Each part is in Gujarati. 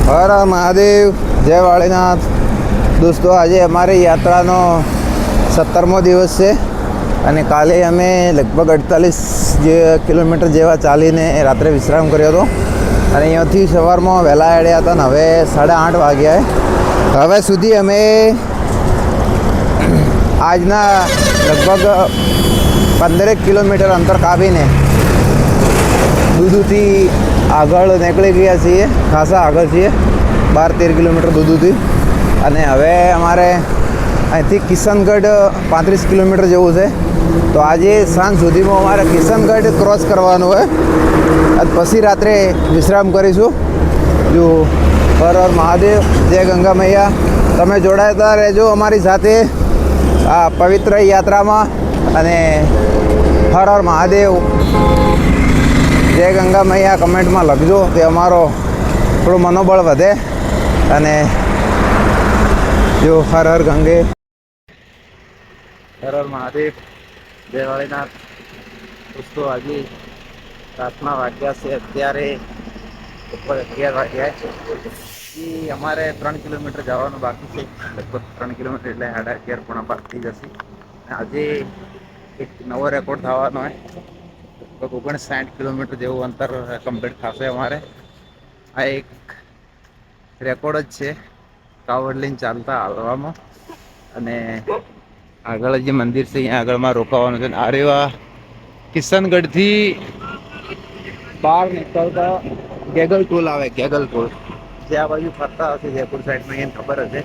હર હર મહાદેવ, જય વાળીનાથ. દોસ્તો, આજે અમારી યાત્રાનો 17મો દિવસ છે અને કાલે અમે લગભગ 48 કિલોમીટર જેવા ચાલીને રાત્રે વિશ્રામ કર્યો હતો અને અહીંયાથી સવારમાં વહેલા આવ્યા હતા ને હવે 8:30 વાગ્યા. હવે સુધી અમે આજના લગભગ 15 કિલોમીટર અંતર કાપીને દૂધુથી આગળ નીકળી ગયા છીએ. ખાસા આગળ છીએ, 12-13 કિલોમીટર દૂધુથી. અને હવે અમારે અહીંથી કિશનગઢ 35 કિલોમીટર જેવું છે. તો આજે સાંજ સુધીમાં અમારે કિશનગઢ ક્રોસ કરવાનું હોય અને પછી રાત્રે વિશ્રામ કરીશું. જો હર હર મહાદેવ, જય ગંગા મૈયા. તમે જોડાતા રહેજો અમારી સાથે આ પવિત્ર યાત્રામાં અને હર હર મહાદેવ, જય ગંગા મૈયા કમેન્ટમાં લખજો. તે અમારો થોડું મનોબળ વધે. અને જો હર હર ગંગે, હર હર મહાદેવ, જય વાળીનાથ. દોસ્તો, આજે રાતના વાગ્યા છે અત્યારે ઉપર 11 વાગ્યા. એ અમારે 3 કિલોમીટર જવાનું બાકી છે. લગભગ 3 કિલોમીટર એટલે 11:30 પોણા 12 થઈ જશે. આજે એક નવો રેકોર્ડ થવાનો હોય. લગભગ 59 કિલોમીટર જેવું અંતર કમ્પ્લીટ થશે અમારે. આ એક રેકોર્ડ જ છે કાવડ લઈને ચાલતા હાલવામાં. અને આગળ જે મંદિર છે અહીંયા આગળમાં રોકાવાનું છે. આ રેવા કિશનગઢથી બહાર નીકળતા ગેગલ ટોલ આવે. ગેગલ ટોલ જે આ બાજુ ફરતા હશે જયપુર સાઈડમાં, એને ખબર હશે.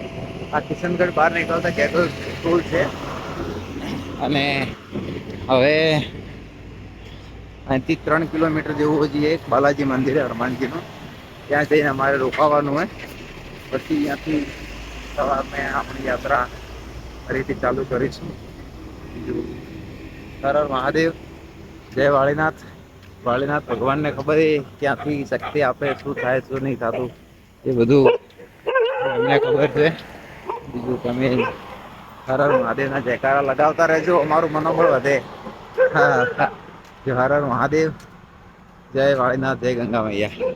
આ કિશનગઢ બહાર નીકળતા ગેગલ ટોલ છે. અને હવે અહીંથી 3 કિલોમીટર જેવું હજી એક બાલાજી મંદિર હનુમાનજીનું, ત્યાં જઈને અમારે રોકાવાનું હોય. પછી ત્યાંથી સવારમાં આપણી યાત્રા ફરીથી ચાલુ કરીશું. બીજું હર હર મહાદેવ, જય વાળીનાથ. વાળીનાથ ભગવાનને ખબર એ ક્યાંથી શક્તિ આપે, શું થાય શું નહીં થતું એ બધું અમને ખબર છે. બીજું તમે હર હર મહાદેવના જયકારા લગાવતા રહેજો, અમારું મનોબળ વધે. હા, હર હર મહાદેવ, જય વાળીનાથ, જય ગંગા મૈયા.